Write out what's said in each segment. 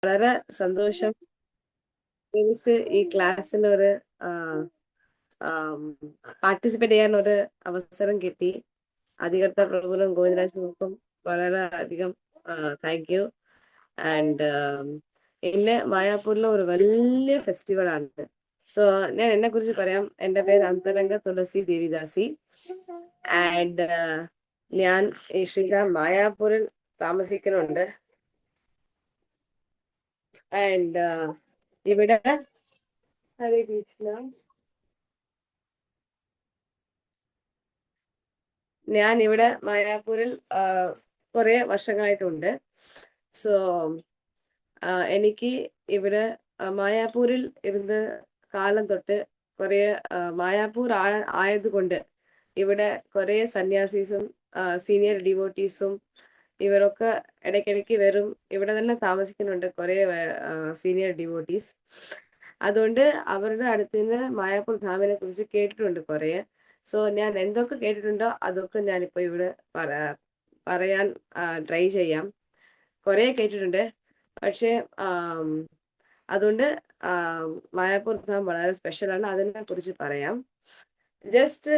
വളരെ സന്തോഷം. എനിക്ക് ഈ ക്ലാസ്സിൽ ഒരു പാർട്ടിസിപ്പേറ്റ് ചെയ്യാൻ ഒരു അവസരം കിട്ടി. അധികൃതർ പ്രഭുവിനും ഗോവിന്ദരാജനും വളരെ അധികം താങ്ക് യു. ആൻഡ് ഇന്ന് മായാപൂരിലെ ഒരു വലിയ ഫെസ്റ്റിവൽ ആണ്. സോ ഞാൻ എന്നെ കുറിച്ച് പറയാം. എന്റെ പേര് അന്തരംഗ തുളസി ദേവിദാസി. ആൻഡ് ഞാൻ ഈ ശ്രീറാം മായാപൂരിൽ താമസിക്കുന്നുണ്ട്. ആൻഡ് ഇവിടെ ഹരേ കൃഷ്ണ. ഞാൻ ഇവിടെ മായാപൂരിൽ കുറെ വർഷങ്ങളായിട്ടുണ്ട്. സോ എനിക്ക് ഇവിടെ മായാപൂരിൽ ഇരുന്ന് കാലം തൊട്ട് കുറെ മായാപൂർ ആയതുകൊണ്ട് ഇവിടെ കുറെ സന്യാസീസും സീനിയർ ഡിവോട്ടീസും ഇവരൊക്കെ ഇടയ്ക്കിടയ്ക്ക് വരും. ഇവിടെ തന്നെ താമസിക്കുന്നുണ്ട് കുറെ സീനിയർ ഡിവോട്ടീസ്. അതുകൊണ്ട് അവരുടെ അടുത്ത് നിന്ന് മായാപൂർ ധാമിനെ കുറിച്ച് കേട്ടിട്ടുണ്ട് കുറെ. സോ ഞാൻ എന്തൊക്കെ കേട്ടിട്ടുണ്ടോ അതൊക്കെ ഞാനിപ്പോ ഇവിടെ പറയാൻ ട്രൈ ചെയ്യാം. കുറെ കേട്ടിട്ടുണ്ട്. പക്ഷെ അതുകൊണ്ട് മായാപൂർ ധാം വളരെ സ്പെഷ്യലാണ്. അതിനെ കുറിച്ച് പറയാം. ജസ്റ്റ്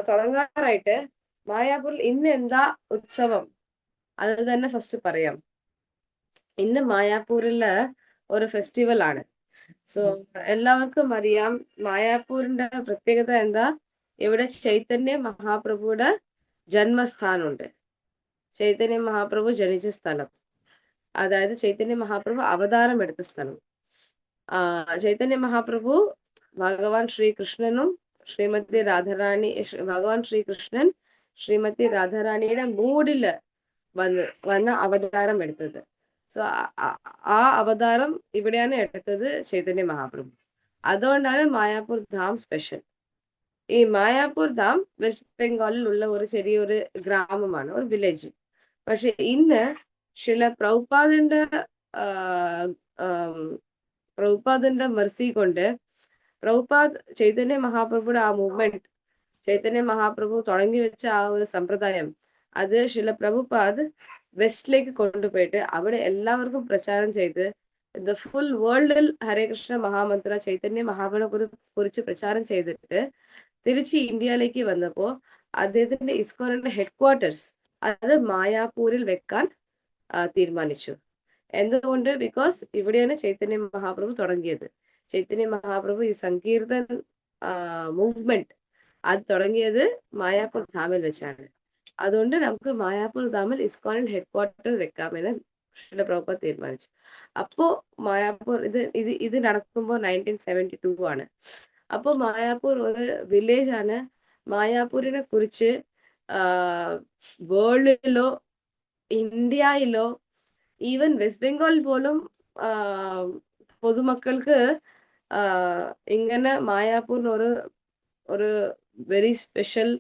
തുടങ്ങാറായിട്ട് മായാപൂരിൽ ഇന്ന് എന്താ ഉത്സവം അത് തന്നെ ഫസ്റ്റ് പറയാം. ഇന്ന് മായാപൂരില് ഒരു ഫെസ്റ്റിവൽ ആണ്. സോ എല്ലാവർക്കും അറിയാം മായാപൂരിന്റെ പ്രത്യേകത എന്താ. ഇവിടെ ചൈതന്യ മഹാപ്രഭുയുടെ ജന്മസ്ഥാനുണ്ട്. ചൈതന്യ മഹാപ്രഭു ജനിച്ച സ്ഥലം, അതായത് ചൈതന്യ മഹാപ്രഭു അവതാരം എടുത്ത സ്ഥലം. ചൈതന്യ മഹാപ്രഭു ഭഗവാൻ ശ്രീകൃഷ്ണനും ശ്രീമതി രാധാറാണി, ഭഗവാൻ ശ്രീകൃഷ്ണൻ ശ്രീമതി രാധാറാണിയുടെ മൂഡില് വന്ന അവതാരം എടുത്തത്. സോ ആ അവതാരം ഇവിടെയാണ് എടുത്തത് ചൈതന്യ മഹാപ്രഭു. അതുകൊണ്ടാണ് മായാപൂർ ധാം സ്പെഷ്യൽ. ഈ മായാപൂർ ധാം വെസ്റ്റ് ബംഗാളിൽ ഉള്ള ഒരു ചെറിയൊരു ഗ്രാമമാണ്, ഒരു വില്ലേജ്. പക്ഷെ ഇന്ന് ശില പ്രഭുപാദിന്റെ മെർസി കൊണ്ട് പ്രഭുപാദ് ചൈതന്യ മഹാപ്രഭുയുടെ ആ മൂവ്മെന്റ്, ചൈതന്യ മഹാപ്രഭു തുടങ്ങി വെച്ച ആ ഒരു സമ്പ്രദായം, അത് ശില പ്രഭുപാദ് വെസ്റ്റിലേക്ക് കൊണ്ടുപോയിട്ട് അവിടെ എല്ലാവർക്കും പ്രചാരം ചെയ്ത് ദ ഫുൾ വേൾഡിൽ ഹരേ കൃഷ്ണ മഹാമന്ത്ര ചൈതന്യ മഹാപ്രഭുവിനെ കുറിച്ച് പ്രചാരം ചെയ്തിട്ട് തിരിച്ച് ഇന്ത്യയിലേക്ക് വന്നപ്പോ അദ്ദേഹത്തിന്റെ ഇസ്കോണിന്റെ ഹെഡ്ക്വാർട്ടേഴ്സ് അത് മായാപൂരിൽ വെക്കാൻ തീരുമാനിച്ചു. എന്തുകൊണ്ട്? ബിക്കോസ് ഇവിടെയാണ് ചൈതന്യ മഹാപ്രഭു തുടങ്ങിയത്. ചൈതന്യ മഹാപ്രഭു ഈ സങ്കീർത്തൻ മൂവ്മെന്റ് അത് തുടങ്ങിയത് മായാപൂർ ധാമിൽ വെച്ചാണ്. അതുകൊണ്ട് നമുക്ക് മായാപൂർ ധാമിൽ ഇസ്കോണിൽ ഹെഡ്ക്വാർട്ടർ വെക്കാമെന്ന് ശ്രീല പ്രഭുപാദ് തീരുമാനിച്ചു. അപ്പോ മായാപൂർ ഇത് നടക്കുമ്പോൾ 1972 ആണ്. അപ്പോ മായാപൂർ ഒരു വില്ലേജ് ആണ്. മായാപൂരിനെ കുറിച്ച് വേൾഡിലോ ഇന്ത്യയിലോ ഈവൻ വെസ്റ്റ് ബംഗാൾ പോലും പൊതുമക്കൾക്ക് ഇങ്ങനെ മായാപൂരിൽ ഒരു വെരി സ്പെഷ്യൽ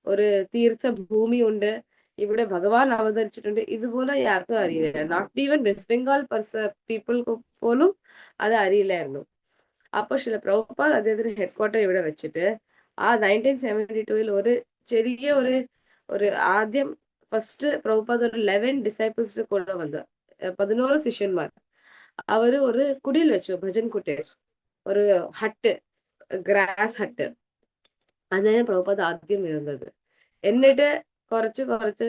ഒരു തീർത്ഥ ഭൂമി ഉണ്ട്, ഇവിടെ ഭഗവാൻ അവതരിച്ചിട്ടുണ്ട്, ഇതുപോലെ ആർക്കും അറിയില്ല. നോട്ട് ഈവൻ വെസ്റ്റ് ബംഗാൾ പീപ്പിൾക്ക് പോലും അത് അറിയില്ലായിരുന്നു. അപ്പൊ ശില പ്രഭുപാദ് അദ്ദേഹത്തിന്റെ ഹെഡ്ക്വാർട്ടർ ഇവിടെ വെച്ചിട്ട് ആ 1972 ഒരു ചെറിയ ഒരു ആദ്യം ഫസ്റ്റ് പ്രഭുപാദ് ഒരു 11 ഡിസൈപ്പിൾസിന് കൊണ്ടുവന്നത് 11 ശിഷ്യന്മാർ അവര് ഒരു കുടിയിൽ വെച്ചു, ഭജൻ കുട്ടീർ, ഒരു ഹട്ട്, ഗ്രാസ് ഹട്ട്. അതാണ് പ്രഭുപാദ് ആദ്യം വരുന്നത്. എന്നിട്ട് കുറച്ച്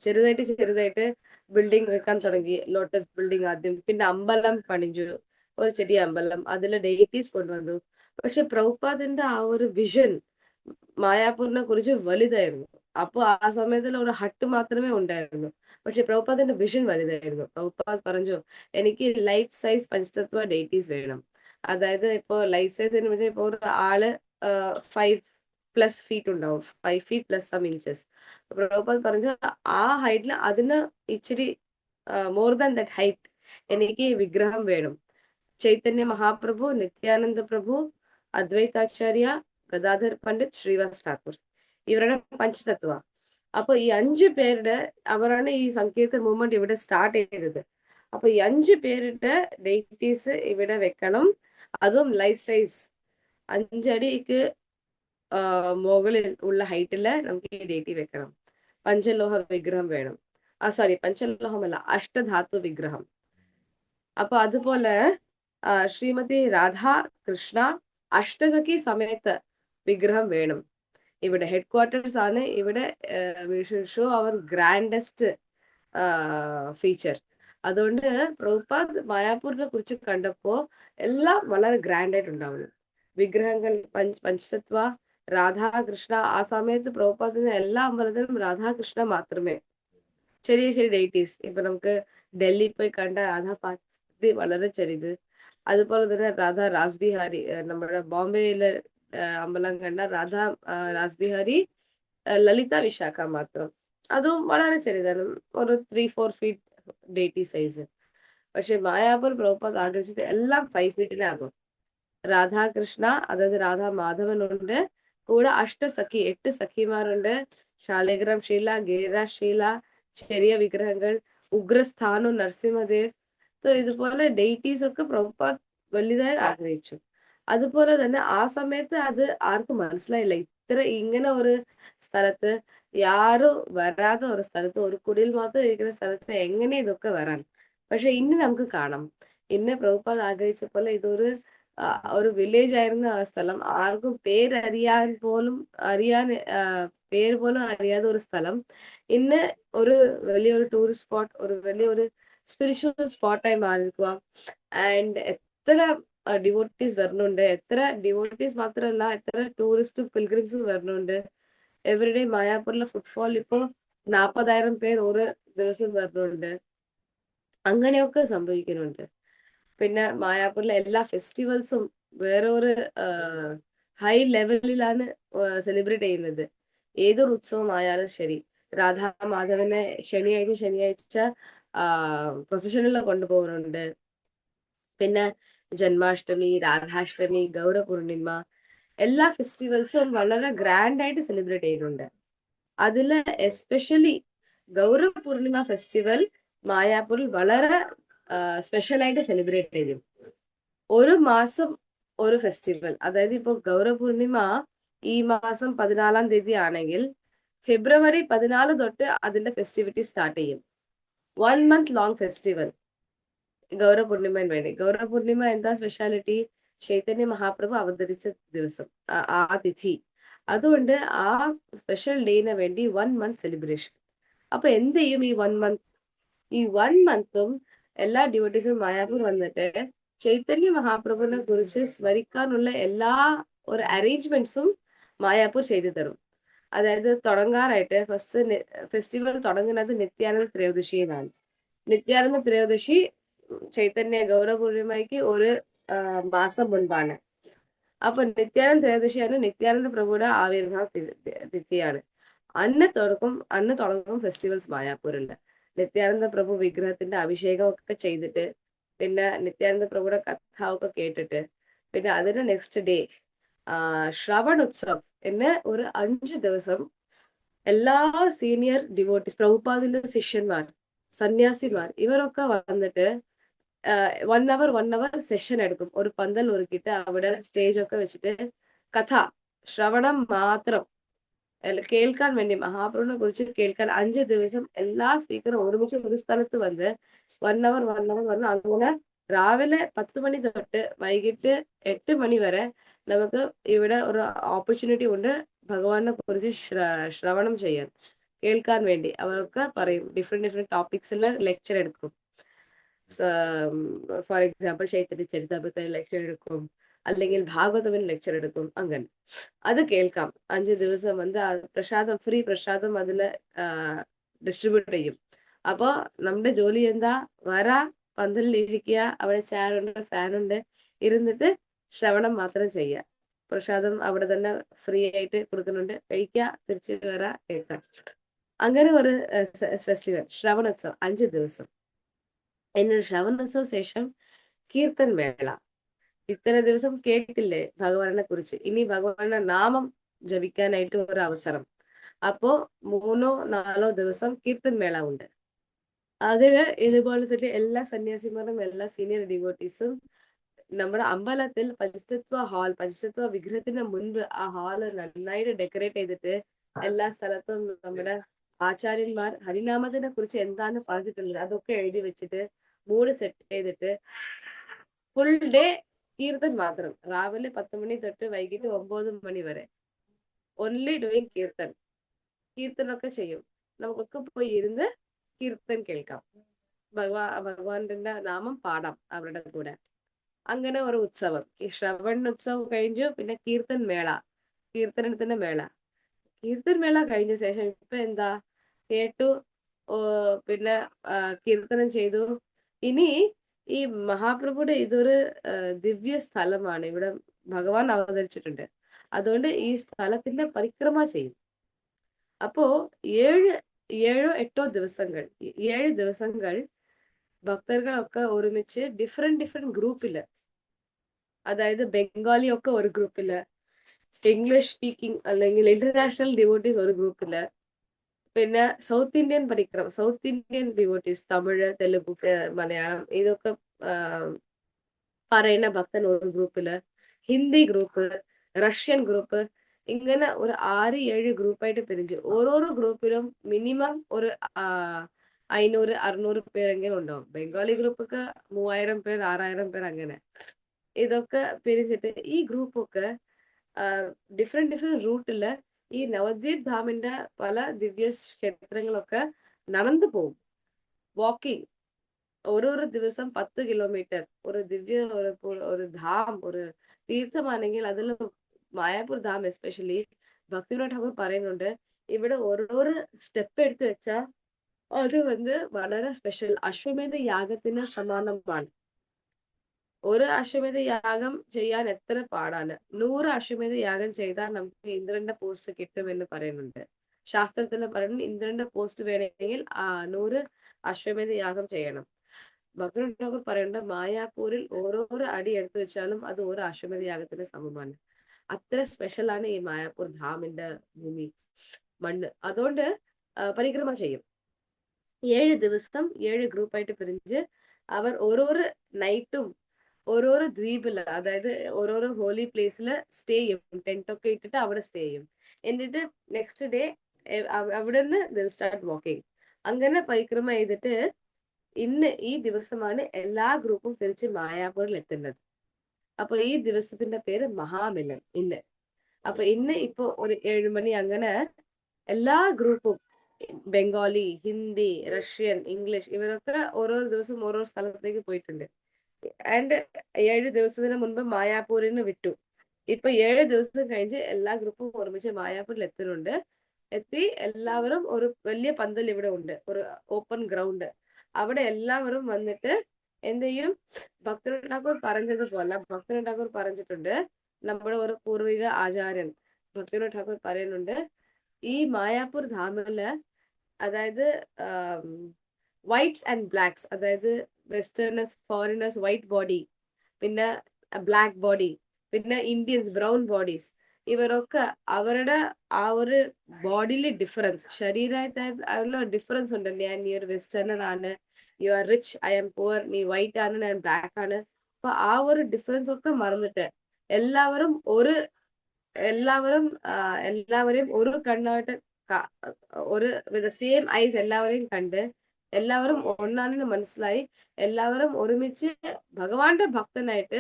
ചെറുതായിട്ട് ബിൽഡിംഗ് വെക്കാൻ തുടങ്ങി. ലോട്ടസ് ബിൽഡിംഗ് ആദ്യം, പിന്നെ അമ്പലം പണിഞ്ഞു, ഒരു ചെറിയ അമ്പലം, അതിലെ ഡെയിറ്റീസ് കൊണ്ടുവന്നു. പക്ഷെ പ്രഭുപാദിന്റെ ആ ഒരു വിഷൻ മായാപൂരിനെ കുറിച്ച് വലുതായിരുന്നു. അപ്പൊ ആ സമയത്തിൽ ഒരു ഹട്ട് മാത്രമേ ഉണ്ടായിരുന്നു. പക്ഷെ പ്രഭുപാദിന്റെ വിഷൻ വലുതായിരുന്നു. പ്രഭുപാദ് പറഞ്ഞു എനിക്ക് ലൈഫ് സൈസ് പഞ്ചതത്വ ഡെയിറ്റീസ് വേണം. അതായത് ഇപ്പോ ലൈഫ് സൈസ് എന്ന് പറഞ്ഞാൽ ഇപ്പൊ ഒരു ആള് 5+ ഫീറ്റ് ഉണ്ടാവും, 5 feet plus some inches. Prabhupad പറഞ്ഞു ആ ഹൈറ്റിൽ അതിന് ഇച്ചിരി മോർ ദാൻ ദാറ്റ് ഹൈറ്റ് എനിക്ക് വിഗ്രഹം വേണം. ചൈതന്യ മഹാപ്രഭു, നിത്യാനന്ദ പ്രഭു, അദ്വൈതാചാര്യ, ഗദാധർ പണ്ഡിറ്റ്, ശ്രീവാസ് ഠാക്കൂർ, ഇവരുടെ പഞ്ചതത്വ. അപ്പൊ ഈ 5 പേരുടെ അവരാണ് ഈ സങ്കീർത്തൻ മൂവ്മെന്റ് ഇവിടെ സ്റ്റാർട്ട് ചെയ്തത്. അപ്പൊ ഈ 5 പേരുടെ ഡെയിറ്റീസ് ഇവിടെ വെക്കണം. അതും ലൈഫ് സൈസ് 5 അടിക്ക് മുകളിൽ ഉള്ള ഹൈറ്റില് നമുക്ക് ഈ ഡെയിറ്റി വെക്കണം. പഞ്ചലോഹ വിഗ്രഹം വേണം. സോറി, പഞ്ചലോഹമല്ല, അഷ്ടധാതു വിഗ്രഹം. അപ്പൊ അതുപോലെ ശ്രീമതി രാധാ കൃഷ്ണ അഷ്ടസഖി സമയത്ത് വിഗ്രഹം വേണം. ഇവിടെ ഹെഡ് ക്വാർട്ടേഴ്സ് ആണ്. ഇവിടെ ഷോ അവർ ഗ്രാൻഡസ്റ്റ് ഫീച്ചർ. അതുകൊണ്ട് പ്രഭുപാദ് മായാപൂരിനെ കുറിച്ച് കണ്ടപ്പോ എല്ലാം വളരെ ഗ്രാൻഡ് ആയിട്ടുണ്ടാവുന്നു. വിഗ്രഹങ്ങൾ പഞ്ചതത്വ രാധാകൃഷ്ണ. ആ സമയത്ത് പ്രഭുപാദിന് എല്ലാ അമ്പലത്തിലും രാധാകൃഷ്ണ മാത്രമേ. ചെറിയ ചെറിയ ഡേറ്റീസ് ഇപ്പൊ നമുക്ക് ഡൽഹി പോയി കണ്ട രാധാ വളരെ ചെറിയത്. അതുപോലെ തന്നെ രാധാ രാസ്ബിഹാരി, നമ്മുടെ ബോംബെയിലെ അമ്പലം കണ്ട രാധാ രാസ്ബിഹാരി ലളിത വിശാഖ മാത്രം. അതും വളരെ ചെറുതാണ്, ഒരു 3-4 ഫീറ്റ് ഡേറ്റി സൈസ്. പക്ഷെ മായാപൂർ പ്രഭുപാദ് ആഗ്രഹിച്ചത് എല്ലാം 5 ഫീറ്റിനാകും. രാധാകൃഷ്ണ, അതായത് രാധാ മാധവനുണ്ട്. കൂടെ അഷ്ടസഖി 8 സഖിമാരുണ്ട്. ശാലിഗ്രാം ശീല, ഗിരിരാജ് ശീല, ചെറിയ വിഗ്രഹങ്ങൾ, ഉഗ്രസ്ഥാനു, നരസിംഹദേവ്. ഇതുപോലെ ഡേറ്റീസ് ഒക്കെ പ്രഭുപാദ് വലുതായി ആഗ്രഹിച്ചു. അതുപോലെ തന്നെ ആ സമയത്ത് അത് ആർക്കും മനസ്സിലായില്ല, ഇങ്ങനെ ഒരു സ്ഥലത്ത്, യാരും വരാത്ത ഒരു സ്ഥലത്ത്, ഒരു കുടിയിൽ മാത്രം ഇരിക്കുന്ന സ്ഥലത്ത് എങ്ങനെ ഇതൊക്കെ വരാൻ. പക്ഷെ ഇന്ന് നമുക്ക് കാണാം, ഇന്ന് പ്രഭുപാദ് ആഗ്രഹിച്ച പോലെ ഇതൊരു ഒരു വില്ലേജ് ആയിരുന്ന ആ സ്ഥലം, ആർക്കും പേരറിയാൻ പോലും പേര് പോലും അറിയാത്ത ഒരു സ്ഥലം ഇന്ന് ഒരു വലിയൊരു ടൂറിസ്റ്റ് സ്പോട്ട്, ഒരു വലിയൊരു സ്പിരിച്വൽ സ്പോട്ടായി മാറിക്കുക. ആൻഡ് എത്ര ഡിവോട്ടീസ് വരുന്നുണ്ട്, എത്ര ഡിവോട്ടീസ് മാത്രമല്ല എത്ര ടൂറിസ്റ്റും പിൽഗ്രിംസും വരുന്നുണ്ട്. എവരിഡേ മായാപൂരിലെ ഫുട്ഫോൾ ഇപ്പൊ 40,000 പേർ ഒരു ദിവസം വരുന്നുണ്ട്. അങ്ങനെയൊക്കെ സംഭവിക്കുന്നുണ്ട്. പിന്നെ മായാപൂരിലെ എല്ലാ ഫെസ്റ്റിവൽസും വേറെ ഒരു ഹൈ ലെവലിലാണ് സെലിബ്രേറ്റ് ചെയ്യുന്നത്. ഏതൊരു ഉത്സവമായാലും ശരി, രാധാ മാധവനെ ശനിയാഴ്ച പ്രൊസഷനിൽ കൊണ്ടുപോകുന്നുണ്ട്. പിന്നെ ജന്മാഷ്ടമി, രാധാഷ്ടമി, ഗൗരപൂർണിമ, എല്ലാ ഫെസ്റ്റിവൽസും വളരെ ഗ്രാൻഡ് ആയിട്ട് സെലിബ്രേറ്റ് ചെയ്യുന്നുണ്ട്. അതില് എസ്പെഷ്യലി ഗൗരപൂർണിമ ഫെസ്റ്റിവൽ മായാപൂരിൽ വളരെ സ്പെഷ്യൽ ആയിട്ട് സെലിബ്രേറ്റ് ചെയ്യും. ഒരു മാസം ഒരു ഫെസ്റ്റിവൽ. അതായത് ഇപ്പൊ ഗൗരപൂർണിമ ഈ മാസം 14-ാം തീയതി ആണെങ്കിൽ ഫെബ്രുവരി 14 തൊട്ട് അതിന്റെ ഫെസ്റ്റിവിറ്റി സ്റ്റാർട്ട് ചെയ്യും. 1 month ലോങ് ഫെസ്റ്റിവൽ ഗൗരപൂർണിമന് വേണ്ടി. ഗൗരപൂർണിമ എന്താ സ്പെഷ്യാലിറ്റി? ചൈതന്യ മഹാപ്രഭു അവതരിച്ച ദിവസം, ആ തിഥി. അതുകൊണ്ട് ആ സ്പെഷ്യൽ ഡേന് വേണ്ടി 1 month സെലിബ്രേഷൻ. അപ്പൊ എന്ത് ചെയ്യും ഈ 1 month? ഈ 1 monthും എല്ലാ ഡിവോട്ടീസും മായാപൂർ വന്നിട്ട് ചൈതന്യ മഹാപ്രഭുവിനെ കുറിച്ച് സ്മരിക്കാനുള്ള എല്ലാ ഒരു അറേഞ്ച്മെന്റ്സും മായാപൂർ ചെയ്തു തരും. അതായത് തുടങ്ങാനായിട്ട് ഫസ്റ്റ് ഫെസ്റ്റിവൽ തുടങ്ങുന്നത് നിത്യാനന്ദ ത്രയോദശിയിലാണ്. നിത്യാനന്ദ ത്രയോദശി ചൈതന്യ ഗൗരപൂർണിമയ്ക്ക് ഒരു മാസം മുൻപാണ്. അപ്പൊ നിത്യാനന്ദ ത്രയോദശിയാണ് നിത്യാനന്ദ പ്രഭുയുടെ ആവിർഭാവ തിഥിയാണ്. അന്ന് തുടങ്ങും ഫെസ്റ്റിവൽസ് മായാപൂരിൽ. നിത്യാനന്ദ പ്രഭു വിഗ്രഹത്തിന്റെ അഭിഷേകം ഒക്കെ ചെയ്തിട്ട്, പിന്നെ നിത്യാനന്ദ പ്രഭുയുടെ കഥ ഒക്കെ കേട്ടിട്ട്, പിന്നെ അതിന്റെ നെക്സ്റ്റ് ഡേ ശ്രവൺ ഉത്സവ് എന്ന് ഒരു 5 ദിവസം എല്ലാ സീനിയർ ഡിവോട്ടീസ്, പ്രഭുപാദിന്റെ ശിഷ്യന്മാർ, സന്യാസിമാർ, ഇവരൊക്കെ വന്നിട്ട് 1 hour സെഷൻ എടുക്കും. ഒരു പന്തൽ ഒരുക്കിയിട്ട് അവിടെ സ്റ്റേജ് ഒക്കെ വെച്ചിട്ട് കഥ ശ്രവണം മാത്രം കേൾക്കാൻ വേണ്ടി, മഹാപ്രഭുവിനെ കുറിച്ച് കേൾക്കാൻ 5 ദിവസം എല്ലാ സ്പീക്കറും ഒരുമിച്ച് ഒരു സ്ഥലത്ത് വന്ന് 1 hour വന്ന് അങ്ങനെ രാവിലെ 10 മണി തൊട്ട് വൈകിട്ട് 8 മണി വരെ നമുക്ക് ഇവിടെ ഒരു ഓപ്പർച്യൂണിറ്റി ഉണ്ട് ഭഗവാനെ കുറിച്ച് ശ്രവണം ചെയ്യാൻ, കേൾക്കാൻ വേണ്ടി. അവർക്ക് പറയും, ഡിഫറെന്റ് ടോപ്പിക്സിൽ ലെക്ചർ എടുക്കും. ഫോർ എക്സാമ്പിൾ ചൈതന്യ ചരിതാമൃത ലെക്ചർ എടുക്കും, അല്ലെങ്കിൽ ഭാഗവതവിന് ലെക്ചർ എടുക്കും. അങ്ങനെ അത് കേൾക്കാം. 5 ദിവസം വന്ന് പ്രസാദം, ഫ്രീ പ്രസാദം അതില് ഡിസ്ട്രിബ്യൂട്ട് ചെയ്യും. അപ്പൊ നമ്മുടെ ജോലി എന്താ? പന്തലിൽ ഇരിക്കുക, അവിടെ ചെയറുണ്ട്, ഫാനുണ്ട്, ഇരുന്നിട്ട് ശ്രവണം മാത്രം ചെയ്യുക. പ്രസാദം അവിടെ തന്നെ ഫ്രീ ആയിട്ട് കൊടുക്കുന്നുണ്ട്, കഴിക്കുക, തിരിച്ചു വരാ, കേൾക്കാം. അങ്ങനെ ഒരു ഫെസ്റ്റിവൽ ശ്രവണോത്സവം 5 ദിവസം. എന്നൊരു ശ്രവണോത്സവ ശേഷം കീർത്തൻ വേള. ഇത്ര ദിവസം കേട്ടില്ലേ ഭഗവാനെ കുറിച്ച്, ഇനി ഭഗവാന്റെ നാമം ജപിക്കാനായിട്ട് ഒരു അവസരം. അപ്പോ 3-4 ദിവസം കീർത്തൻ മേള ഉണ്ട്. അതിന് ഇതുപോലെ തന്നെ എല്ലാ സന്യാസിമാരും എല്ലാ സീനിയർ ഡിവോട്ടീസും നമ്മുടെ അമ്പലത്തിൽ പഞ്ചതത്വ വിഗ്രഹത്തിന് മുൻപ് ആ ഹാള് നന്നായിട്ട് ഡെക്കറേറ്റ് ചെയ്തിട്ട് എല്ലാ സ്ഥലത്തും നമ്മുടെ ആചാര്യന്മാർ ഹരിനാമത്തിനെ കുറിച്ച് എന്താണ് പറഞ്ഞിട്ടുള്ളത് അതൊക്കെ എഴുതി വെച്ചിട്ട് 3 സെറ്റ് ചെയ്തിട്ട് ഫുൾ ഡേ കീർത്തൻ മാത്രം. രാവിലെ 10 മണി തൊട്ട് വൈകിട്ട് 9 മണി വരെ ഓൺലി ഡൂയിങ് കീർത്തൻ. കീർത്തനൊക്കെ ചെയ്യും. നമുക്കൊക്കെ പോയി ഇരുന്ന് കീർത്തൻ കേൾക്കാം. ഭഗവാന്റെ നാമം പാടാം അവരുടെ കൂടെ. അങ്ങനെ ഒരു ഉത്സവം. ഈ ശ്രവൺ ഉത്സവം കഴിഞ്ഞു. പിന്നെ കീർത്തൻ മേള, കീർത്തനത്തിന്റെ മേള. കീർത്തൻ മേള കഴിഞ്ഞ ശേഷം ഇപ്പൊ എന്താ കേട്ടു, പിന്നെ കീർത്തനം ചെയ്തു. ഇനി ഈ മഹാപ്രഭുയുടെ ഇതൊരു ദിവ്യ സ്ഥലമാണ്. ഇവിടെ ഭഗവാൻ അവതരിച്ചിട്ടുണ്ട്. അതുകൊണ്ട് ഈ സ്ഥലത്തിന്റെ പരിക്രമ ചെയ്യും. അപ്പോ 7 ദിവസങ്ങൾ 7 ദിവസങ്ങൾ ഭക്തர்களൊക്കെ ഒരുമിച്ച് ഡിഫറെന്റ് ഗ്രൂപ്പില്, അതായത് ബംഗാളി ഒക്കെ ഒരു ഗ്രൂപ്പില്, ഇംഗ്ലീഷ് സ്പീക്കിംഗ് അല്ലെങ്കിൽ ഇന്റർനാഷണൽ ഡിവോട്ടീസ് ഒരു ഗ്രൂപ്പില്, പിന്നെ south Indian devotees Tamil, Telugu, Malayalam ഇതൊക്കെ പറയുന്ന ഭക്തൻ ഒരു ഗ്രൂപ്പില്, ഹിന്ദി ഗ്രൂപ്പ്, റഷ്യൻ ഗ്രൂപ്പ്, ഇങ്ങനെ ഒരു 6-7 ഗ്രൂപ്പായിട്ട് പിരിஞ்சു. ഓരോരോ ഗ്രൂപ്പിലും മിനിമം ഒരു 500-600 പേരെങ്കിലും ഉണ്ടാവും. ബംഗാളി ഗ്രൂപ്പൊക്കെ 3000 പേർ, 6000 പേർ അങ്ങനെ. ഇതൊക്കെ പിരിച്ചിട്ട് ഈ ഗ്രൂപ്പൊക്കെ ഡിഫറെന്റ് റൂട്ടില് ഈ നവദ്വീപ് ധാമിന്റെ പല ദിവ്യ ക്ഷേത്രങ്ങളൊക്കെ നടന്നു പോകും. വാക്കിംഗ്. ഓരോരോ ദിവസം 10 കിലോമീറ്റർ. ഒരു ദിവ്യ ഒരു ധാം, ഒരു തീർത്ഥമാണെങ്കിൽ അതിൽ മായാപൂർ ധാം എസ്പെഷ്യലി ഭക്തിവിനോദ് ഠാക്കൂർ പറയുന്നുണ്ട്, ഇവിടെ ഓരോരോ സ്റ്റെപ്പ് എടുത്ത് വെച്ചാൽ അത് വളരെ സ്പെഷ്യൽ. അശ്വമേധ യാഗത്തിന് സമാനമാണ്. ഒരു അശ്വമേധ യാഗം ചെയ്യാൻ എത്ര പാടാണ്. 100 അശ്വമേധ യാഗം ചെയ്താൽ നമുക്ക് ഇന്ദ്രന്റെ പോസ്റ്റ് കിട്ടുമെന്ന് പറയുന്നുണ്ട്. ശാസ്ത്രത്തിൽ പറയുന്നത് ഇന്ദ്രന്റെ പോസ്റ്റ് വേണമെങ്കിൽ 100 അശ്വമേധ യാഗം ചെയ്യണം. ഭക്തിവിനോദ് ഠാക്കൂർ പറയുന്നുണ്ട്, മായാപൂരിൽ ഓരോരോ അടി എടുത്തു വെച്ചാലും അത് ഒരു അശ്വമേധ യാഗത്തിന് സമമാണ്. അത്ര സ്പെഷ്യൽ ആണ് ഈ മായാപൂർ ധാമിന്റെ ഭൂമി, മണ്ണ്. അതുകൊണ്ട് പരിക്രമ ചെയ്യും. 7 ദിവസം 7 ഗ്രൂപ്പായിട്ട് പിരിഞ്ച് അവർ ഓരോരോ നൈറ്റും ഓരോരോ ദ്വീപില്, അതായത് ഓരോരോ ഹോളി പ്ലേസില് സ്റ്റേ ചെയ്യും. ടെന്റ് ഇട്ടിട്ട് അവിടെ സ്റ്റേ ചെയ്യും. എന്നിട്ട് നെക്സ്റ്റ് ഡേ അവിടെ നിന്ന് സ്റ്റാർട്ട് വാക്കിംഗ്. അങ്ങനെ പരിക്രമ ചെയ്തിട്ട് ഈ ദിവസമാണ് എല്ലാ ഗ്രൂപ്പും തിരിച്ച് മായാപൂരിൽ എത്തുന്നത്. അപ്പൊ ഈ ദിവസത്തിന്റെ പേര് മഹാമിലൻ ഇന്ന്. അപ്പൊ ഇപ്പൊ ഒരു 7 മണി അങ്ങനെ എല്ലാ ഗ്രൂപ്പും ബംഗാളി, ഹിന്ദി, റഷ്യൻ, ഇംഗ്ലീഷ് ഇവരൊക്കെ ഓരോ ദിവസം ഓരോ സ്ഥലത്തേക്ക് പോയിട്ടുണ്ട്. ആൻഡ് 7 ദിവസത്തിന് മുൻപ് മായാപൂരിന് വിട്ടു. ഇപ്പൊ 7 ദിവസം കഴിഞ്ഞ് എല്ലാ ഗ്രൂപ്പും ഒരുമിച്ച് മായാപൂരിൽ എത്തുന്നുണ്ട്. എത്തി എല്ലാവരും ഒരു വലിയ പന്തൽ ഇവിടെ ഉണ്ട്, ഒരു ഓപ്പൺ ഗ്രൗണ്ട്. അവിടെ എല്ലാവരും വന്നിട്ട് എന്ത് ചെയ്യും, ഭക്തിവിനോദ് ഠാക്കൂർ പറഞ്ഞതുപോലെ ഭക്തിവിനോദ് ഠാക്കൂർ പറഞ്ഞിട്ടുണ്ട്, നമ്മുടെ ഒരു പൂർവിക ആചാര്യൻ ഭക്തിവിനോദ് ഠാക്കൂർ പറയുന്നുണ്ട്, ഈ മായാപൂർ ധാമില് അതായത് വൈറ്റ്സ് ആൻഡ് ബ്ലാക്സ്, അതായത് വെസ്റ്റേണേഴ്സ്, ഫോറിനേഴ്സ് വൈറ്റ് ബോഡി, പിന്നെ ബ്ലാക്ക് ബോഡി, പിന്നെ ഇന്ത്യൻസ് ബ്രൗൺ ബോഡീസ്, ഇവരൊക്കെ അവരുടെ ആ ഒരു ബോഡിയിലെ ഡിഫറൻസ്, ശരീരമായിട്ടുള്ള ഡിഫറൻസ് ഉണ്ട്. നീ ഒരു വെസ്റ്റേണർ ആണ്, you are rich, I M poor, നീ വൈറ്റ് ആണ്, ഞാൻ ബ്ലാക്ക് ആണ്. അപ്പൊ ആ ഒരു ഡിഫറൻസ് ഒക്കെ മറന്നിട്ട് എല്ലാവരും എല്ലാവരെയും ഒരു കണ്ണായിട്ട് ഒരു സെയിം ഐസ് എല്ലാവരെയും കണ്ട് എല്ലാവരും ഒന്നാണെന്ന് മനസ്സിലായി എല്ലാവരും ഒരുമിച്ച് ഭഗവാന്റെ ഭക്തനായിട്ട്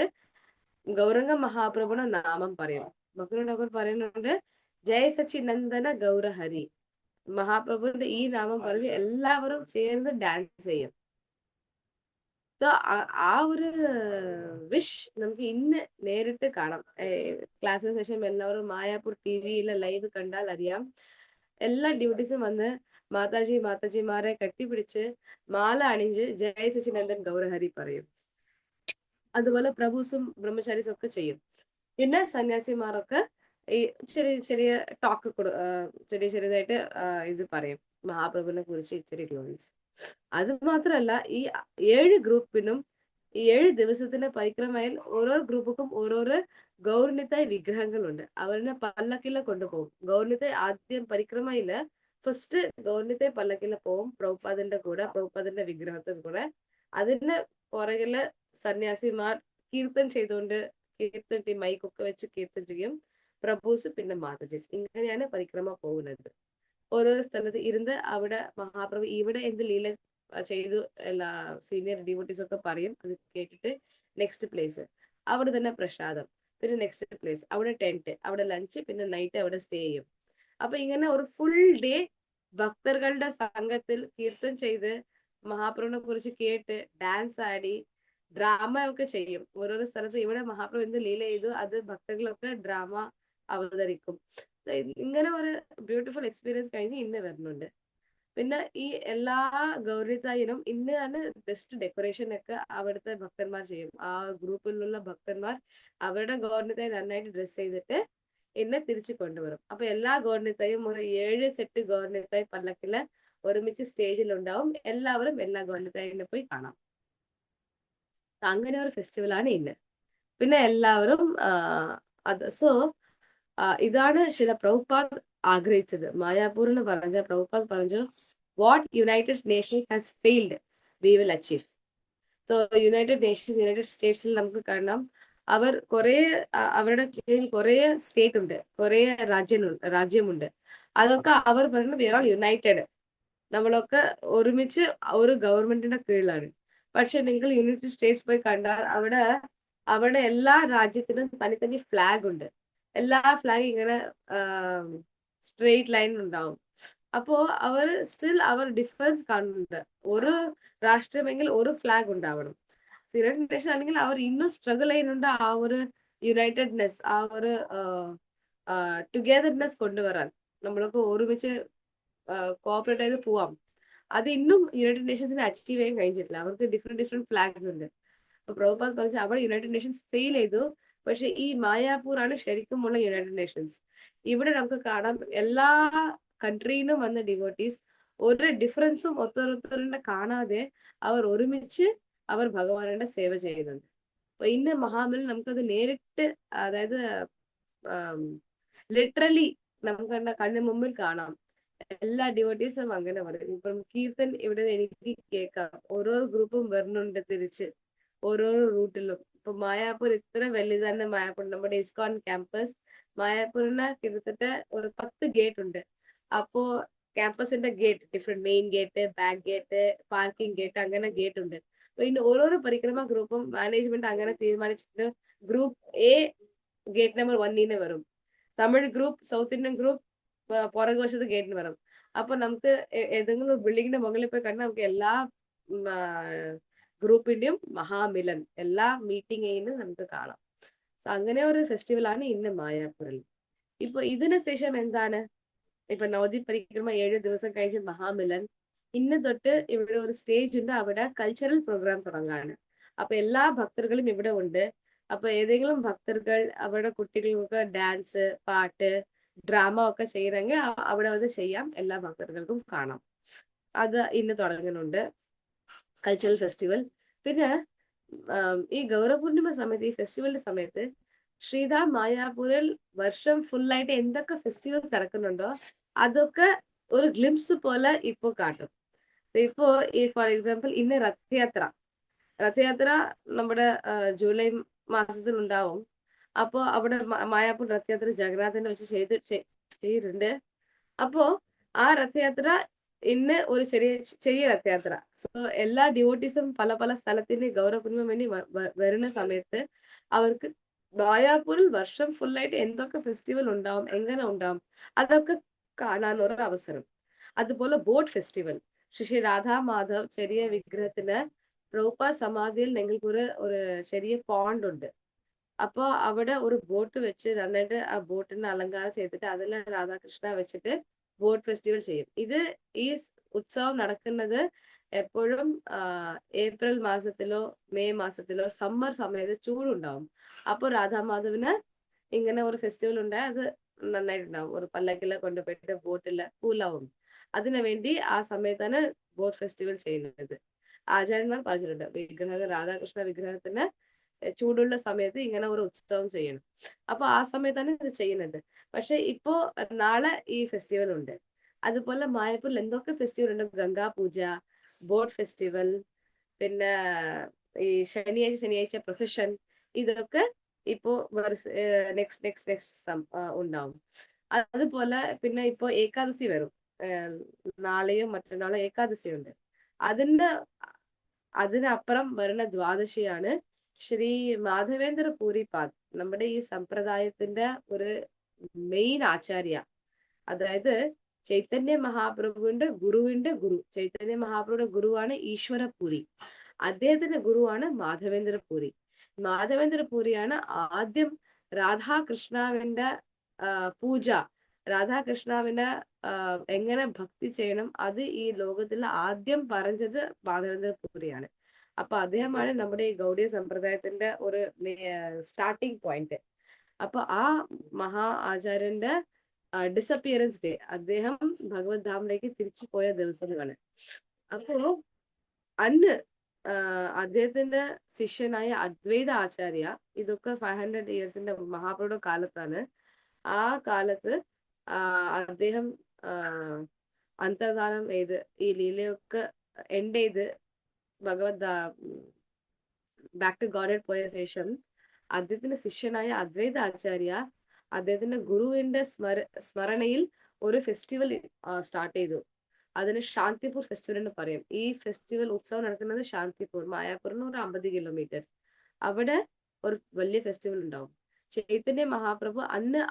ഗൗരംഗ മഹാപ്രഭുടെ നാമം പറയും. ഭക്തിവിനോദ് ഠാക്കൂർ പറയുന്നുണ്ട്, ജയ സച്ചിനന്ദന ഗൗരഹരി. മഹാപ്രഭുവിന്റെ ഈ നാമം പറഞ്ഞ് എല്ലാവരും ചേർന്ന് ഡാൻസ് ചെയ്യും. ആ ഒരു വിഷ് നമുക്ക് ഇന്ന് നേരിട്ട് കാണാം. ക്ലാസ്സിന് ശേഷം എല്ലാവരും മായാപൂർ ടിവിയിലെ ലൈവ് കണ്ടാൽ അറിയാം. എല്ലാ ഡ്യൂട്ടീസും വന്ന് മാതാജിമാരെ കെട്ടിപ്പിടിച്ച് മാല അണിഞ്ച് ജയ സച്ചിനന്ദൻ ഗൗരഹരി പറയും. അതുപോലെ പ്രഭുസും ബ്രഹ്മചാരീസും ഒക്കെ ചെയ്യും. പിന്നെ സന്യാസിമാരൊക്കെ ഈ ചെറിയ ടോക്ക് ചെറിയതായിട്ട് ഇത് പറയും മഹാപ്രഭുവിനെ കുറിച്ച് ഇച്ചിരി ഗ്ലോറീസ്. അത് മാത്രല്ല ഈ 7 ഗ്രൂപ്പിനും ഈ 7 ദിവസത്തിന്റെ പരിക്രമയിൽ ഓരോ ഗ്രൂപ്പും ഓരോരോ ഗൗർണിതായ് വിഗ്രഹങ്ങളുണ്ട്. അവരെ പല്ലക്കില കൊണ്ടുപോകും. ഗൗർണിതായ് ആദ്യം പരിക്രമയില് ഫസ്റ്റ് ഗൗർണിതായ് പല്ലക്കില പോകും പ്രഭുപാദിന്റെ വിഗ്രഹത്തിന് കൂടെ. അതിന് പുറകില് സന്യാസിമാർ കീർത്തൻ ചെയ്തുകൊണ്ട് കീർത്തൻ മൈക്കൊക്കെ വെച്ച് കീർത്തൻ ചെയ്യും. പ്രഭൂസ് പിന്നെ മാതാജീസ്. ഇങ്ങനെയാണ് പരിക്രമ പോകുന്നത്. ഓരോ സ്ഥലത്ത് ഇരുന്ന് അവിടെ മഹാപ്രഭു ഇവിടെ എന്ത് ലീല ചെയ്തു എല്ലാ സീനിയർ ഡിവോട്ടീസ് ഒക്കെ പറയും. അത് കേട്ടിട്ട് നെക്സ്റ്റ് പ്ലേസ്, അവിടെ തന്നെ പ്രസാദം, പിന്നെ നെക്സ്റ്റ് പ്ലേസ് അവിടെ ടെന്റ്, അവിടെ ലഞ്ച്, പിന്നെ നൈറ്റ് അവിടെ സ്റ്റേ ചെയ്യും. അപ്പൊ ഇങ്ങനെ ഒരു ഫുൾ ഡേ ഭക്തர்களுടെ സംഘത്തിൽ കീർത്തൻ ചെയ്ത് മഹാപ്രഭുവിനെ കുറിച്ച് കേട്ട് ഡാൻസ് ആടി ഡ്രാമ ഒക്കെ ചെയ്യും. ഓരോരോ സ്ഥലത്ത് ഇവിടെ മഹാപ്രഭു എന്ത് ലീല ചെയ്തു അത് ഭക്തர்களൊക്കെ ഡ്രാമ അവതരിക്കും. ഇങ്ങനെ ഒരു ബ്യൂട്ടിഫുൾ എക്സ്പീരിയൻസ് കഴിഞ്ഞ് ഇന്ന് വരുന്നുണ്ട്. പിന്നെ ഈ എല്ലാ ഗൗരിതായിനും ഇന്നാണ് ബെസ്റ്റ് ഡെക്കറേഷൻ ഒക്കെ അവിടുത്തെ ഭക്തന്മാർ ചെയ്യും. ആ ഗ്രൂപ്പിലുള്ള ഭക്തന്മാർ അവരുടെ ഗൗരിതായി നന്നായിട്ട് ഡ്രസ് ചെയ്തിട്ട് ഇന്ന് തിരിച്ചു കൊണ്ടുവരും. അപ്പൊ എല്ലാ ഗൗരിതായും ഒരു 7 സെറ്റ് ഗൗരിതായി പല്ലക്കില് ഒരുമിച്ച് സ്റ്റേജിൽ ഉണ്ടാവും. എല്ലാവരും എല്ലാ ഗൗരിതായിനെ പോയി കാണാം. അങ്ങനെ ഒരു ഫെസ്റ്റിവൽ ആണ് ഇന്ന്. പിന്നെ എല്ലാവരും സോ ഇതാണ് ശില പ്രഭുപാദ് ആഗ്രഹിച്ചത്. മായാപൂർ എന്ന് പറഞ്ഞ പ്രഭുപാദ് പറഞ്ഞു, what United Nations has failed we will achieve. So United Nations, United സ്റ്റേറ്റ്സിൽ നമുക്ക് കാണാം അവർ അവരുടെ കീഴിൽ കുറെ സ്റ്റേറ്റ് ഉണ്ട്, കുറെ രാജ്യമുണ്ട്. അതൊക്കെ അവർ പറയുന്നത് വി ആർ യുണൈറ്റഡ്, നമ്മളൊക്കെ ഒരുമിച്ച് ഒരു ഗവൺമെന്റിന്റെ കീഴിലാണ്. പക്ഷെ നിങ്ങൾ യുണൈറ്റഡ് സ്റ്റേറ്റ്സ് പോയി കണ്ടാൽ അവിടെ എല്ലാ രാജ്യത്തിനും തനി ഫ്ലാഗ് ഉണ്ട്. എല്ലാ ഫ്ലാഗ് ഇങ്ങനെ സ്ട്രെയിറ്റ് ലൈൻ ഉണ്ടാവും. അപ്പോ അവർ ഡിഫറൻസ് കാണുന്നുണ്ട്. ഒരു രാഷ്ട്രമെങ്കിൽ ഒരു ഫ്ലാഗ് ഉണ്ടാവണം. യുണൈറ്റഡ് നേഷൻ ആണെങ്കിൽ അവർ ഇന്നും സ്ട്രഗിൾ ചെയ്യുന്നുണ്ട് ആ ഒരു യുണൈറ്റഡ്നെസ്, ആ ഒരു ടുഗെദർനെസ് കൊണ്ടുവരാൻ. നമ്മളൊക്കെ ഒരുമിച്ച് കോപ്പറേറ്റ് ചെയ്ത് പോവാം. അത് ഇന്നും യുണൈറ്റഡ് നേഷൻസിനെ അച്ചീവ് ചെയ്യാൻ കഴിഞ്ഞിട്ടില്ല. അവർക്ക് ഡിഫറെന്റ് ഫ്ലാഗ്സ് ഉണ്ട്. അപ്പൊ പ്രഭുപാദ് പറഞ്ഞു അവിടെ യുണൈറ്റഡ് നേഷൻസ് ഫെയിൽ ചെയ്തു. പക്ഷെ ഈ മായാപൂർ ആണ് ശരിക്കുമുള്ള യുണൈറ്റഡ് നേഷൻസ്. ഇവിടെ നമുക്ക് കാണാം എല്ലാ കൺട്രിയിലും വന്ന ഡിവോട്ടീസ് ഒരു ഡിഫറൻസും ഒത്തരൊത്തരുടെ കാണാതെ അവർ ഒരുമിച്ച് അവർ ഭഗവാനുടെ സേവ ചെയ്യുന്നുണ്ട്. അപ്പൊ ഇന്ന് മഹാബലി നമുക്കത് നേരിട്ട്, അതായത് ലിറ്ററലി നമുക്ക് കണ്ണു മുമ്പിൽ കാണാം. എല്ലാ ഡിവോട്ടീസും അങ്ങനെ പറയും. ഇപ്പം കീർത്തൻ ഇവിടെ എനിക്ക് കേൾക്കാം, ഓരോ ഗ്രൂപ്പും വരുന്നുണ്ട് തിരിച്ച് ഓരോ റൂട്ടിലും. ഇപ്പൊ മായാപൂർ ഇത്ര വലുതാണ്. മായാപൂർ നമ്മുടെ ഇസ്കോൺ ക്യാമ്പസ് മായാപൂരിന് കിട്ടത്തட்ட ഒരു 10 ഗേറ്റ് ഉണ്ട്. അപ്പോ ക്യാമ്പസിന്റെ gate different, main gate, back gate, parking gate, അങ്ങനെ ഗേറ്റ് ഉണ്ട്. അപ്പൊ ഇന്ന് ഓരോരോ പരിക്രമ ഗ്രൂപ്പും മാനേജ്മെന്റ് അങ്ങനെ തീരുമാനിച്ചിട്ട് ഗ്രൂപ്പ് എ ഗേറ്റ് നമ്പർ 1 വരും, Tamil group, South Indian group പുറകു വശത്ത് ഗേറ്റിന് വരും. അപ്പൊ നമുക്ക് ഏതെങ്കിലും ഒരു ബിൽഡിങ്ങിന്റെ മുകളിൽ പോയി കണ്ടാൽ നമുക്ക് എല്ലാ ഗ്രൂപ്പിന്റെയും മഹാമിലൻ, എല്ലാ മീറ്റിംഗ് നമുക്ക് കാണാം. അങ്ങനെ ഒരു ഫെസ്റ്റിവൽ ആണ് ഇന്ന് മായാപൂരിൽ. ഇപ്പൊ ഇതിന് ശേഷം എന്താണ്, ഇപ്പൊ നവദീപ് പരിക്രമ 7 ദിവസം കഴിഞ്ഞ് മഹാമിലൻ. ഇന്ന് തൊട്ട് ഇവിടെ ഒരു സ്റ്റേജ് ഉണ്ട്, അവിടെ കൾച്ചറൽ പ്രോഗ്രാം തുടങ്ങാണ്. അപ്പൊ എല്ലാ ഭക്തர்களுം ഇവിടെ ഉണ്ട്. അപ്പൊ ഏതെങ്കിലും ഭക്തர்கள் അവരുടെ കുട്ടികൾക്ക് ഡാൻസ്, പാട്ട്, ഡ്രാമ ഒക്കെ ചെയ്യണമെങ്കിൽ അവിടെ വന്ന് ചെയ്യാം, എല്ലാ ഭക്തർക്കും കാണാം. അത് ഇന്ന് തുടങ്ങുന്നുണ്ട് കൾച്ചറൽ ഫെസ്റ്റിവൽ. പിന്നെ ഈ ഗൗരവപൂർണിമ സമയത്ത്, ഈ ഫെസ്റ്റിവലിന്റെ സമയത്ത് ശ്രീധാം മായാപൂരിൽ വർഷം ഫുള്ളായിട്ട് എന്തൊക്കെ ഫെസ്റ്റിവൽസ് നടക്കുന്നുണ്ടോ അതൊക്കെ ഒരു ഗ്ലിംസ് പോലെ ഇപ്പൊ കാട്ടും. ഇപ്പോ ഈ ഫോർ എക്സാമ്പിൾ ഇന്ന് രഥയാത്ര നമ്മുടെ ജൂലൈ മാസത്തിൽ ഉണ്ടാവും. അപ്പോ അവിടെ മായാപൂർ രഥയാത്ര ജഗന്നാഥനെ വെച്ച് ചെയ്തിട്ടുണ്ട്. അപ്പോ ആ രഥയാത്ര ഇന്ന് ഒരു ചെറിയ രഥയാത്ര. സോ എല്ലാ ഡിവോട്ടീസും പല പല സ്ഥലത്തിന് ഗൗരവപൂർണിമ വേണ്ടി വരുന്ന സമയത്ത് അവർക്ക് മായാപൂരിൽ വർഷം ഫുള്ളായിട്ട് എന്തൊക്കെ ഫെസ്റ്റിവൽ ഉണ്ടാവും, എങ്ങനെ ഉണ്ടാവും, അതൊക്കെ കാണാൻ ഒരു അവസരം. അതുപോലെ ബോട്ട് ഫെസ്റ്റിവൽ, ശ്രീ രാധാ മാധവ് ചെറിയ വിഗ്രഹത്തിന് പ്രഭുപാദ് സമാധിയിൽ ഞങ്ങൾക്ക് ഒരു ചെറിയ പോണ്ട് ഉണ്ട്. അപ്പൊ അവിടെ ഒരു ബോട്ട് വെച്ച് നന്നായിട്ട് ആ ബോട്ടിനെ അലങ്കാരം ചെയ്തിട്ട് അതിൽ രാധാകൃഷ്ണ വെച്ചിട്ട് ബോട്ട് ഫെസ്റ്റിവൽ ചെയ്യും. ഈ ഉത്സവം നടക്കുന്നത് എപ്പോഴും ഏപ്രിൽ മാസത്തിലോ മെയ് മാസത്തിലോ സമ്മർ സമയത്ത് ചൂടുണ്ടാവും. അപ്പൊ രാധാമാധവിന് ഇങ്ങനെ ഒരു ഫെസ്റ്റിവൽ ഉണ്ടായി, അത് നന്നായിട്ടുണ്ടാവും. ഒരു പല്ലക്കില് കൊണ്ടുപോയിട്ട് ബോട്ടില് കൂലാവും. അതിനു വേണ്ടി ആ സമയത്താണ് ബോട്ട് ഫെസ്റ്റിവൽ ചെയ്യുന്നത്. ആചാര്യന്മാർ പറഞ്ഞിട്ടുണ്ട് രാധാകൃഷ്ണ വിഗ്രഹത്തിന് ചൂടുള്ള സമയത്ത് ഇങ്ങനെ ഒരു ഉത്സവം ചെയ്യണം. അപ്പൊ ആ സമയത്താണ് ഇത് ചെയ്യുന്നത്. പക്ഷെ ഇപ്പോ നാളെ ഈ ഫെസ്റ്റിവൽ ഉണ്ട്. അതുപോലെ മായപ്പൂരിൽ എന്തൊക്കെ ഫെസ്റ്റിവൽ ഉണ്ട്, ഗംഗാ പൂജ, ബോട്ട് ഫെസ്റ്റിവൽ, പിന്നെ ഈ ശനിയാഴ്ച പ്രൊസഷൻ, ഇതൊക്കെ ഇപ്പോ നെക്സ്റ്റ് ഉണ്ടാവും. അതുപോലെ പിന്നെ ഇപ്പോ ഏകാദശി വരും. നാളെയും മറ്റന്നാളും ഏകാദശി ഉണ്ട്. അതിന്റെ അതിനപ്പുറം വരുന്ന ദ്വാദശിയാണ് ശ്രീ മാധവേന്ദ്ര പൂരിപാദ്, നമ്മുടെ ഈ സമ്പ്രദായത്തിന്റെ ഒരു മെയിൻ ആചാര്യ. അതായത് ചൈതന്യ മഹാപ്രഭുവിന്റെ ഗുരു, ചൈതന്യ മഹാപ്രഭുവിന്റെ ഗുരുവാണ് ഈശ്വരപൂരി, അദ്ദേഹത്തിന്റെ ഗുരുവാണ് മാധവേന്ദ്രപൂരി. മാധവേന്ദ്രപൂരിയാണ് ആദ്യം രാധാകൃഷ്ണാവിന്റെ പൂജ, രാധാകൃഷ്ണാവിനെ എങ്ങനെ ഭക്തി ചെയ്യണം അത് ഈ ലോകത്തിൽ ആദ്യം പറഞ്ഞത് മാധവേന്ദ്രപൂരിയാണ്. അപ്പൊ അദ്ദേഹമാണ് നമ്മുടെ ഈ ഗൗഡിയ സമ്പ്രദായത്തിന്റെ ഒരു സ്റ്റാർട്ടിങ് പോയിന്റ്. അപ്പൊ ആ മഹാ ആചാര്യന്റെ ഡിസപ്പിയറൻസ് ഡേ, അദ്ദേഹം ഭഗവത് ധാമിലേക്ക് തിരിച്ചു പോയ ദിവസങ്ങളാണ്. അപ്പോ അന്ന് അദ്ദേഹത്തിന്റെ ശിഷ്യനായ അദ്വൈത ആചാര്യ, ഇതൊക്കെ 500 ഇയേഴ്സിന്റെ മഹാപ്രഭുയുടെ കാലത്താണ്. ആ കാലത്ത് അദ്ദേഹം അന്തർധാനം ചെയ്ത് ഈ ലീലയൊക്കെ എൻഡ് ചെയ്ത് ഭഗവത് ബാക്ക് ടു ഗോഡ് പോയ ശേഷം അദ്ദേഹത്തിന്റെ ശിഷ്യനായ അദ്വൈത ആചാര്യ അദ്ദേഹത്തിന്റെ ഗുരുവിന്റെ സ്മരണയിൽ ഒരു ഫെസ്റ്റിവൽ സ്റ്റാർട്ട് ചെയ്തു. അതിന് ശാന്തിപൂർ ഫെസ്റ്റിവൽ എന്ന് പറയും. ഈ ഫെസ്റ്റിവൽ ഉത്സവം നടക്കുന്നത് ശാന്തിപൂർ, മായാപൂരിന് ഒരു 50 കിലോമീറ്റർ. അവിടെ ഒരു വലിയ ഫെസ്റ്റിവൽ ഉണ്ടാവും. ചൈതന്യ മഹാപ്രഭു അന്ന്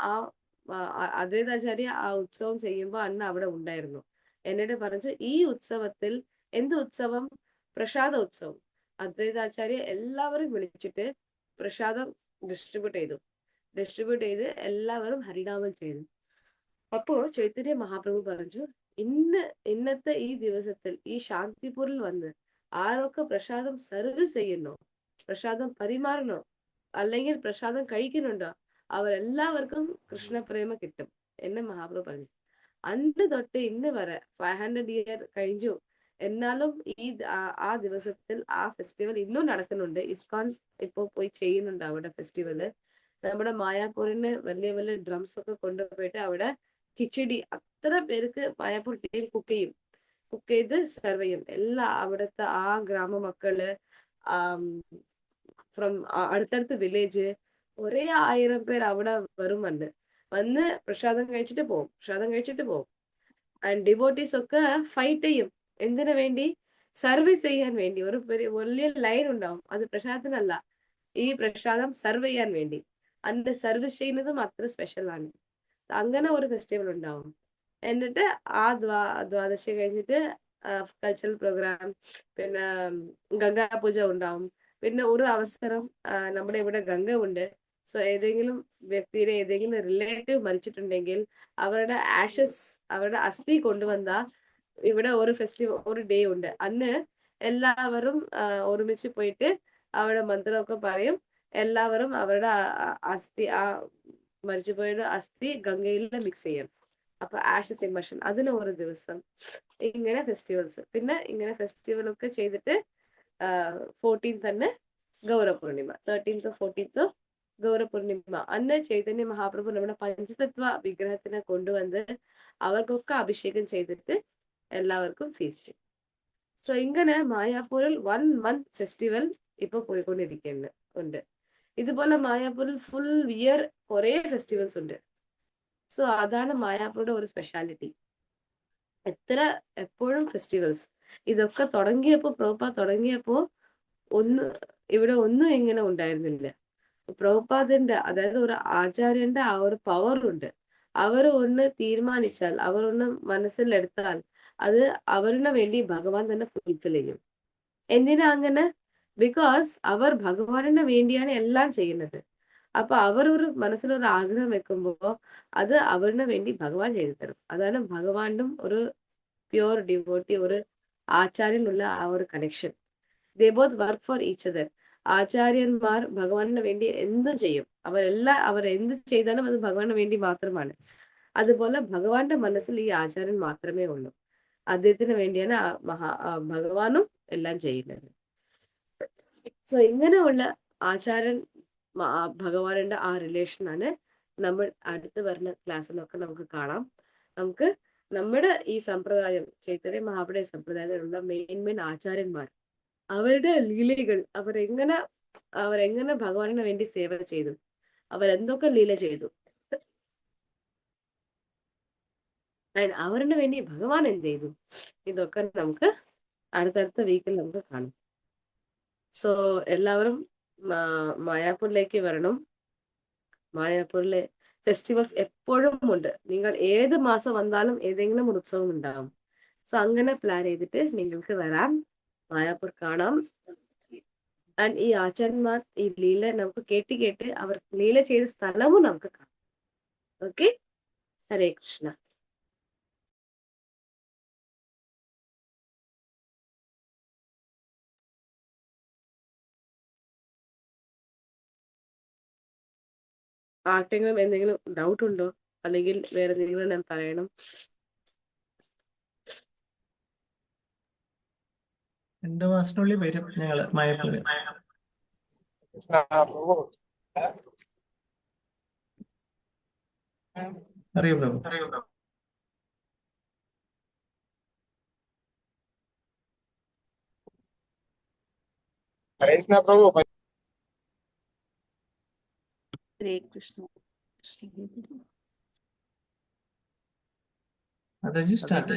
അദ്വൈതാചാര്യ ആ ഉത്സവം ചെയ്യുമ്പോൾ അന്ന് അവിടെ ഉണ്ടായിരുന്നു. എന്നിട്ട് പറഞ്ഞു, ഈ ഉത്സവത്തിൽ എന്ത് ഉത്സവം? പ്രസാദ ഉത്സവം. അദ്വൈതാചാര്യ എല്ലാവരും വിളിച്ചിട്ട് പ്രസാദം ഡിസ്ട്രിബ്യൂട്ട് ചെയ്ത് എല്ലാവരും ഹരിനാമം ചെയ്തു. അപ്പോ ചൈതന്യ മഹാപ്രഭു പറഞ്ഞു, ഇന്നത്തെ ഈ ദിവസത്തിൽ ഈ ശാന്തിപൂരിൽ വന്ന് ആരൊക്കെ പ്രസാദം സർവീസ് ചെയ്യുന്നോ, പ്രസാദം പരിമാറണോ, അല്ലെങ്കിൽ പ്രസാദം കഴിക്കുന്നുണ്ടോ, അവരെല്ലാവർക്കും കൃഷ്ണപ്രേമ കിട്ടും എന്ന് മഹാപ്രഭു പറഞ്ഞു. അന്ന് തൊട്ട് ഇന്ന് വരെ 500 ഇയർ കഴിഞ്ഞു. എന്നാലും ആ ദിവസത്തിൽ ആ ഫെസ്റ്റിവൽ ഇന്നും നടക്കുന്നുണ്ട്. ഇസ്കോൺ ഇപ്പൊ പോയി ചെയ്യുന്നുണ്ട് അവിടെ ഫെസ്റ്റിവല്. നമ്മുടെ മായാപൂരിന് വലിയ വലിയ ഡ്രംസ് ഒക്കെ കൊണ്ടുപോയിട്ട് അവിടെ കിച്ചടി അത്ര പേർക്ക് മായാപൂർ ടീം കുക്ക് ചെയ്ത് സെർവ് ചെയ്യും. എല്ലാ അവിടുത്തെ ആ ഗ്രാമ മക്കള്, ഫ്രം അടുത്തടുത്ത് വില്ലേജ്, ഒരേ 1000 പേർ അവിടെ വന്ന് പ്രസാദം കഴിച്ചിട്ട് പോകും. ആൻഡ് ഡിവോട്ടീസ് ഒക്കെ ഫൈറ്റ് ചെയ്യും. എന്തിനു വേണ്ടി? സർവീസ് ചെയ്യാൻ വേണ്ടി. ഒരു വലിയ ലൈൻ ഉണ്ടാവും. അത് പ്രസാദത്തിനല്ല, ഈ പ്രസാദം സർവ് ചെയ്യാൻ വേണ്ടി. അന്ന് സർവീസ് ചെയ്യുന്നതും അത്ര സ്പെഷ്യൽ ആണ്. അങ്ങനെ ഒരു ഫെസ്റ്റിവൽ ഉണ്ടാവും. എന്നിട്ട് ആ ദ്വാദശി കഴിഞ്ഞിട്ട് കൾച്ചറൽ പ്രോഗ്രാം, പിന്നെ ഗംഗാ പൂജ ഉണ്ടാവും. പിന്നെ ഒരു അവസരം നമ്മുടെ ഇവിടെ ഗംഗ ഉണ്ട്. സോ ഏതെങ്കിലും വ്യക്തിയുടെ ഏതെങ്കിലും റിലേറ്റീവ് മരിച്ചിട്ടുണ്ടെങ്കിൽ അവരുടെ ആഷസ്, അവരുടെ അസ്ഥി കൊണ്ടുവന്ന ഇവിടെ ഒരു ഫെസ്റ്റിവൽ, ഒരു ഡേ ഉണ്ട്. അന്ന് എല്ലാവരും ഒരുമിച്ച് പോയിട്ട് അവിടെ മന്ത്രമൊക്കെ പറയും. എല്ലാവരും അവരുടെ അസ്ഥി, മരിച്ചുപോയുടെ അസ്ഥി ഗംഗയിൽ മിക്സ് ചെയ്യും. അപ്പൊ ആഷസ് ഇമർഷൻ, അതിന് ഒരു ദിവസം. ഇങ്ങനെ ഫെസ്റ്റിവൽസ്. പിന്നെ ഇങ്ങനെ ഫെസ്റ്റിവൽ ഒക്കെ ചെയ്തിട്ട് 14th തന്നെ ഗൗരപൂർണിമ, 13th 14th ഗൗരപൂർണിമ. അന്ന് ചൈതന്യ മഹാപ്രഭു നമ്മുടെ പഞ്ചതത്വ വിഗ്രഹത്തിനെ കൊണ്ടുവന്ന് അവർക്കൊക്കെ അഭിഷേകം ചെയ്തിട്ട് എല്ലാവർക്കും ഫീസ്റ്റ്. സോ ഇങ്ങനെ മായാപൂരിൽ 1 month ഫെസ്റ്റിവൽ ഇപ്പൊ പോയിക്കൊണ്ടിരിക്കുന്നുണ്ട്. ഇതുപോലെ മായാപൂരിൽ ഫുൾ ഇയർ കുറെ ഫെസ്റ്റിവൽസ് ഉണ്ട്. സോ അതാണ് മായാപൂരുടെ ഒരു സ്പെഷ്യാലിറ്റി. എപ്പോഴും ഫെസ്റ്റിവൽസ്. ഇതൊക്കെ തുടങ്ങിയപ്പോ ഇവിടെ ഒന്നും ഇങ്ങനെ ഉണ്ടായിരുന്നില്ല. പ്രഭുപാദിന്റെ, അതായത് ഒരു ആചാര്യന്റെ ആ ഒരു പവർ ഉണ്ട്. അവർ ഒന്ന് തീരുമാനിച്ചാൽ, അവർ ഒന്ന് മനസ്സിലെടുത്താൽ അത് അവരിന് വേണ്ടി ഭഗവാൻ തന്നെ ഫുൾഫിൽ ചെയ്യും. എന്തിനാ അങ്ങനെ? ബിക്കോസ് അവർ ഭഗവാനിന് വേണ്ടിയാണ് എല്ലാം ചെയ്യുന്നത്. അപ്പൊ അവർ ഒരു മനസ്സിലൊരു ആഗ്രഹം വെക്കുമ്പോ അത് അവരിന് വേണ്ടി ഭഗവാൻ ചെയ്തു തരും. അതാണ് ഭഗവാനും ഒരു പ്യുവർ ഡിവോട്ടി, ഒരു ആചാര്യനുള്ള ആ ഒരു connection. They both work for each other. ആചാര്യന്മാർ ഭഗവാനിന് വേണ്ടി എന്തും ചെയ്യും. അവർ എന്ത് ചെയ്താലും അത് ഭഗവാന് വേണ്ടി മാത്രമാണ്. അതുപോലെ ഭഗവാന്റെ മനസ്സിൽ ഈ ആചാര്യൻ മാത്രമേ ഉള്ളൂ. അദ്ദേഹത്തിന് വേണ്ടിയാണ് ഭഗവാനും എല്ലാം ചെയ്യുന്നത്. സോ ഇങ്ങനെയുള്ള ആചാര്യൻ ഭഗവാന്റെ ആ റിലേഷൻ ആണ് നമ്മൾ അടുത്ത് വരുന്ന ക്ലാസ്സിലൊക്കെ നമുക്ക് കാണാം. നമുക്ക് നമ്മുടെ ഈ സമ്പ്രദായം, ചൈതന്യ മഹാപ്രഭുയുടെ സമ്പ്രദായത്തിലുള്ള മെയിൻ ആചാര്യന്മാർ, അവരുടെ ലീലകൾ, അവരെങ്ങനെ ഭഗവാനിന് വേണ്ടി സേവ ചെയ്തു, അവരെന്തൊക്കെ ലീല ചെയ്തു, അവരിന് വേണ്ടി ഭഗവാൻ എന്ത് ചെയ്തു, ഇതൊക്കെ നമുക്ക് അടുത്തടുത്ത വീക്കിൽ നമുക്ക് കാണാം. സോ എല്ലാവരും മായാപ്പൂരിലേക്ക് വരണം. മായാപ്പൂരിലെ ഫെസ്റ്റിവൽസ് എപ്പോഴും ഉണ്ട്. നിങ്ങൾ ഏത് മാസം വന്നാലും ഏതെങ്കിലും ഒരു ഉത്സവം ഉണ്ടാവും. സോ അങ്ങനെ പ്ലാൻ ചെയ്തിട്ട് നിങ്ങൾക്ക് വരാം, മായാപ്പൂർ കാണാം. ആൻഡ് ഈ ആചാര്യന്മാർ ഈ ലീല നമുക്ക് കേട്ട് അവർ ലീല ചെയ്ത സ്ഥലവും നമുക്ക് കാണാം. ഓക്കെ, ഹരേ കൃഷ്ണ. ആർക്കെങ്കിലും എന്തെങ്കിലും ഡൗട്ട് ഉണ്ടോ, അല്ലെങ്കിൽ വേറെ എന്തെങ്കിലും ഞാൻ പറയണം? രണ്ട് മാസത്തിനുള്ളിൽ വരും ഞങ്ങള് മായപ്പൂര്. അറിയോ പ്രഭു? हरे कृष्णा प्रभु। हरे कृष्ण। അത് സ്റ്റാർട്ട്